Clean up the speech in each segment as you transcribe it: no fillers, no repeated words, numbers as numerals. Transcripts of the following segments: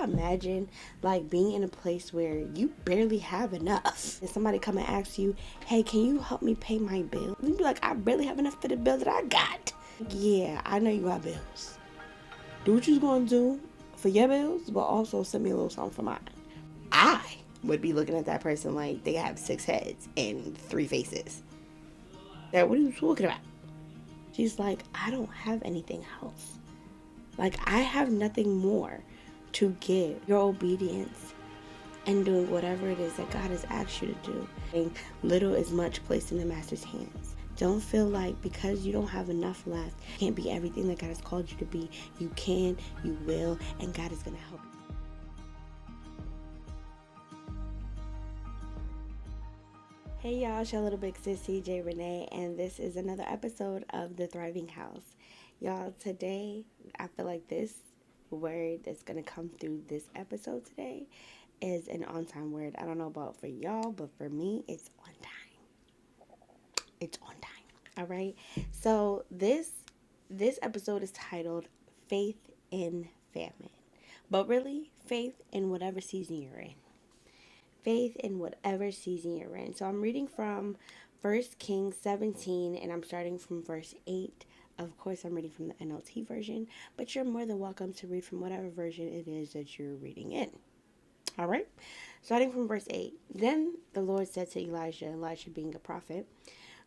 Imagine like being in a place where you barely have enough and somebody come and ask you, hey, can you help me pay my bill? You'd be like, I barely have enough for the bill that I got. Yeah, I know you got bills. Do what you're gonna do for your bills, but also send me a little something for mine. I would be looking at that person like they have six heads and three faces. That, what are you talking about? She's like, I don't have anything else. Like, I have nothing more to give. Your obedience and doing whatever it is that God has asked you to do. And little is much placed in the Master's hands. Don't feel like because you don't have enough left, you can't be everything that God has called you to be. You can, you will, and God is going to help you. Hey y'all, it's your little big sis CJ Renee, and this is another episode of The Thriving House. Y'all, today, I feel like this word that's going to come through this episode today is an on time word. I don't know about for y'all, but for me, it's on time. It's on time. All right. So this episode is titled Faith in Famine. But really, faith in whatever season you're in. Faith in whatever season you're in. So I'm reading from 1 Kings 17 and I'm starting from verse 8. Of course, I'm reading from the NLT version, but you're more than welcome to read from whatever version it is that you're reading in. All right, starting from verse 8. Then the Lord said to Elijah, Elijah being a prophet,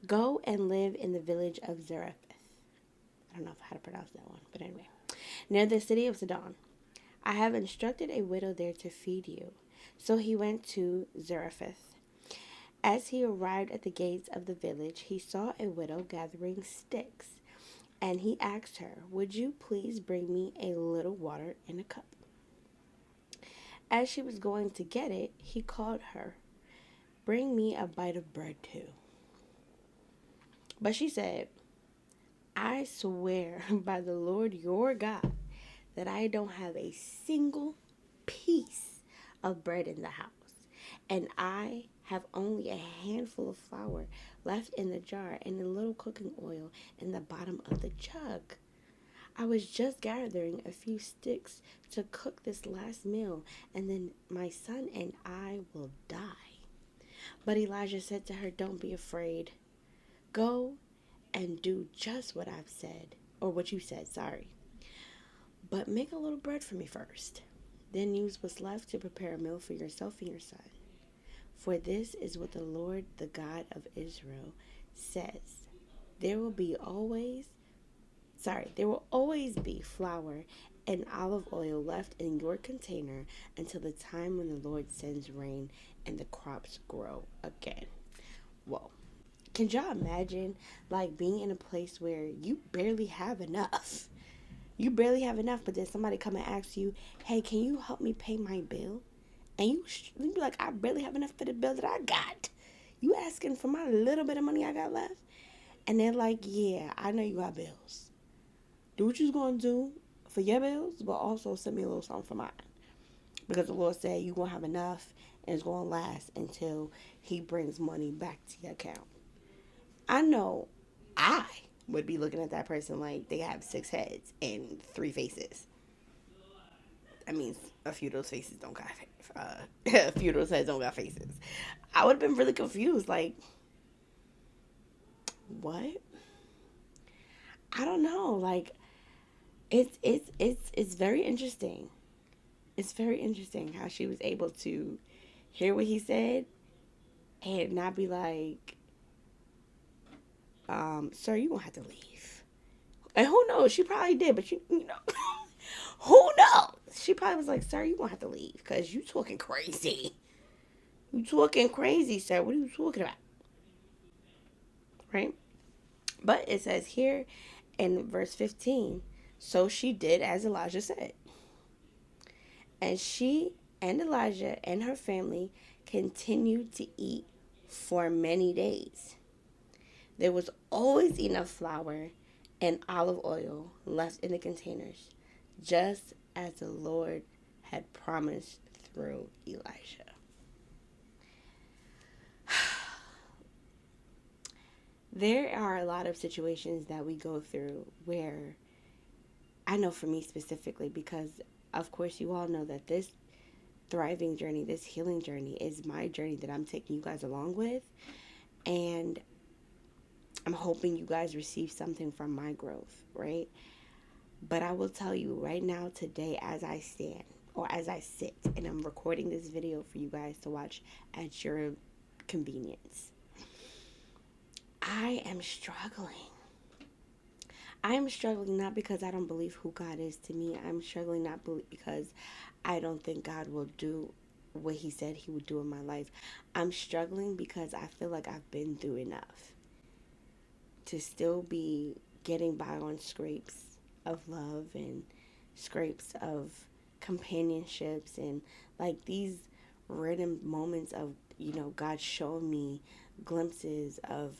go and live in the village of Zarephath. I don't know how to pronounce that one, but anyway. Near the city of Sidon. I have instructed a widow there to feed you. So he went to Zarephath. As he arrived at the gates of the village, he saw a widow gathering sticks. And he asked her, would you please bring me a little water in a cup? As she was going to get it, he called her, bring me a bite of bread too. But she said, I swear by the Lord your God that I don't have a single piece of bread in the house. And I have only a handful of flour left in the jar and a little cooking oil in the bottom of the jug. I was just gathering a few sticks to cook this last meal, and then my son and I will die. But Elijah said to her, don't be afraid. Go and do just what I've said, or what you said, sorry. But make a little bread for me first. Then use what's left to prepare a meal for yourself and your son. For this is what the Lord, the God of Israel, says. There will always be flour and olive oil left in your container until the time when the Lord sends rain and the crops grow again. Whoa. Can y'all imagine like being in a place where you barely have enough? You barely have enough, but then somebody come and ask you, hey, can you help me pay my bill? And you be like, I barely have enough for the bill that I got. You asking for my little bit of money I got left? And they're like, yeah, I know you got bills. Do what you're going to do for your bills, but also send me a little something for mine. Because the Lord said you're going to have enough and it's going to last until he brings money back to your account. I know I would be looking at that person like they have six heads and three faces. I mean, a few of those faces don't got a few of those heads don't got faces. I would have been really confused. Like, what? I don't know. Like, it's very interesting. It's very interesting how she was able to hear what he said and not be like, sir, you gonna have to leave. And who knows? She probably did, but you know, who knows? She probably was like, sir, you gonna have to leave because you talking crazy. You talking crazy, sir. What are you talking about? Right? But it says here in verse 15, so she did as Elijah said. And she and Elijah and her family continued to eat for many days. There was always enough flour and olive oil left in the containers, just as the Lord had promised through Elijah. There are a lot of situations that we go through where I know for me specifically, because of course, you all know that this thriving journey, this healing journey, is my journey that I'm taking you guys along with. And I'm hoping you guys receive something from my growth, right? But I will tell you right now, today, as I stand or as I sit, and I'm recording this video for you guys to watch at your convenience, I am struggling. I am struggling not because I don't believe who God is to me. I'm struggling not because I don't think God will do what He said He would do in my life. I'm struggling because I feel like I've been through enough to still be getting by on scrapes of love and scrapes of companionships and like these random moments of, God showing me glimpses of,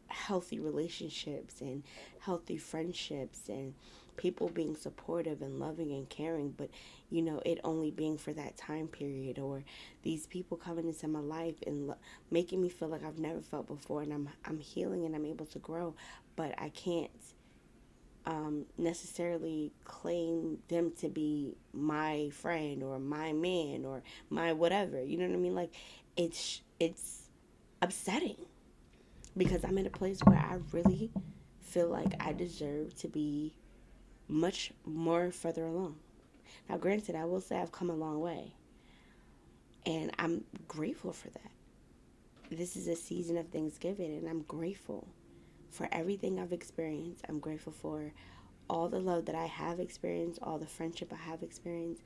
healthy relationships and healthy friendships and people being supportive and loving and caring, but it only being for that time period, or these people coming into my life and making me feel like I've never felt before, and I'm healing and I'm able to grow, but I can't necessarily claim them to be my friend or my man or my whatever. You know what I mean? Like it's upsetting because I'm in a place where I really feel like I deserve to be much more further along. Now, granted, I will say I've come a long way, and I'm grateful for that. This is a season of Thanksgiving, and I'm grateful for everything I've experienced. I'm grateful for all the love that I have experienced, all the friendship I have experienced,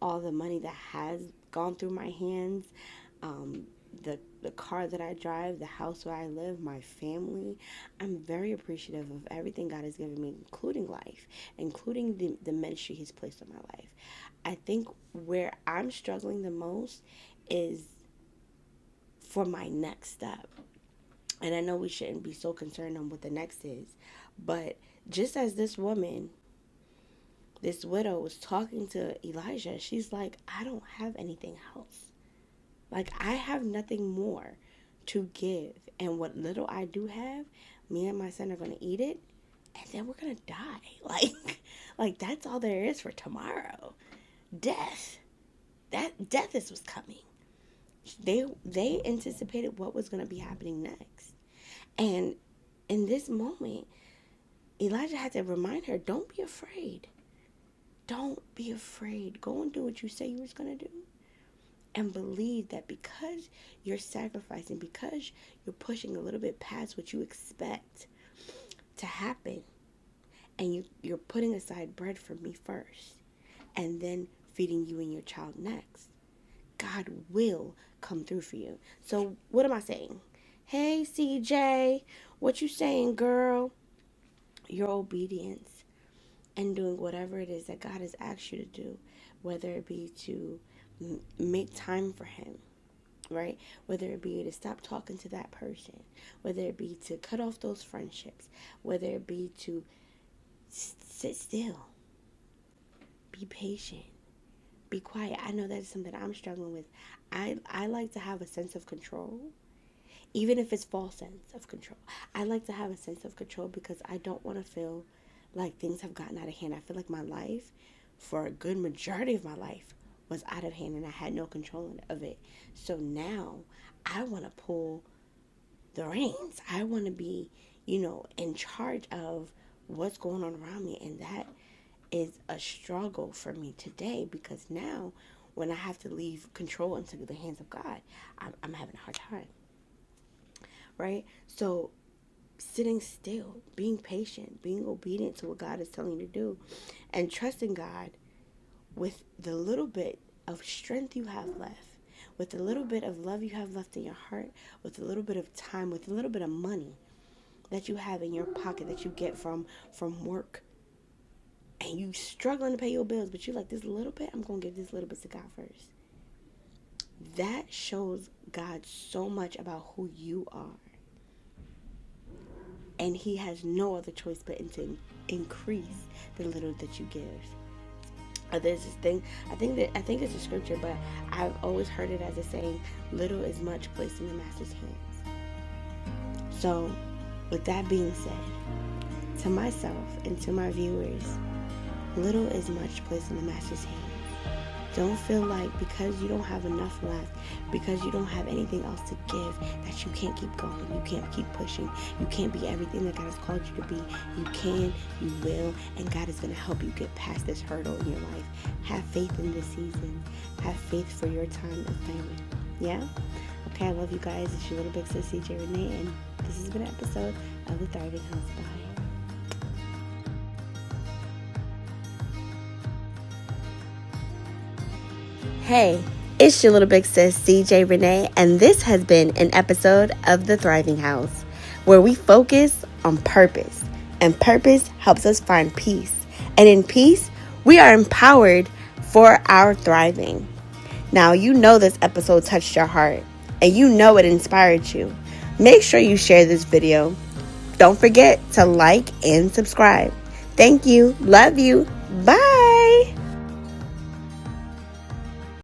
all the money that has gone through my hands, um, the car that I drive, the house where I live, my family. I'm very appreciative of everything God has given me, including life, including the ministry He's placed in my life. I think where I'm struggling the most is for my next step. And I know we shouldn't be so concerned on what the next is, but just as this woman, this widow, was talking to Elijah, she's like, I don't have anything else. Like, I have nothing more to give. And what little I do have, me and my son are going to eat it, and then we're going to die. Like that's all there is for tomorrow. Death. Death is what's coming. They anticipated what was going to be happening next. And in this moment, Elijah had to remind her, don't be afraid. Don't be afraid. Go and do what you say you was going to do. And believe that because you're sacrificing, because you're pushing a little bit past what you expect to happen, and you're putting aside bread for me first, and then feeding you and your child next, God will come through for you. So what am I saying? Hey, CJ, what you saying, girl? Your obedience and doing whatever it is that God has asked you to do, whether it be to make time for Him, right? Whether it be to stop talking to that person, whether it be to cut off those friendships, whether it be to sit still, be patient, be quiet. I know that's something I'm struggling with. I like to have a sense of control, even if it's false sense of control. I like to have a sense of control because I don't want to feel like things have gotten out of hand. I feel like my life, for a good majority of my life, was out of hand and I had no control of it. So now I want to pull the reins. I want to be, in charge of what's going on around me. And that is a struggle for me today because now when I have to leave control into the hands of God, I'm having a hard time. Right? So sitting still, being patient, being obedient to what God is telling you to do, and trusting God with the little bit of strength you have left, with the little bit of love you have left in your heart, with a little bit of time, with a little bit of money that you have in your pocket that you get from work, and you struggling to pay your bills, but you're like, this little bit, I'm going to give this little bit to God first. That shows God so much about who you are. And He has no other choice but to increase the little that you give. There's this thing, I think it's a scripture, but I've always heard it as a saying, little is much placed in the master's hands. So with that being said, to myself and to my viewers, Little is much placed in the master's hand. Don't feel like because you don't have enough left, because you don't have anything else to give, that you can't keep going, you can't keep pushing, you can't be everything that God has called you to be. You can, you will, and God is going to help you get past this hurdle in your life. Have faith in this season. Have faith for your time of famine. Yeah? Okay, I love you guys. It's your little big sis, CJ Renee, and this has been an episode of The Thriving House. Bye. Hey, it's your little big sis, CJ Renee, and this has been an episode of The Thriving House, where we focus on purpose, and purpose helps us find peace. And in peace, we are empowered for our thriving. Now, you know this episode touched your heart, and you know it inspired you. Make sure you share this video. Don't forget to like and subscribe. Thank you. Love you. Bye.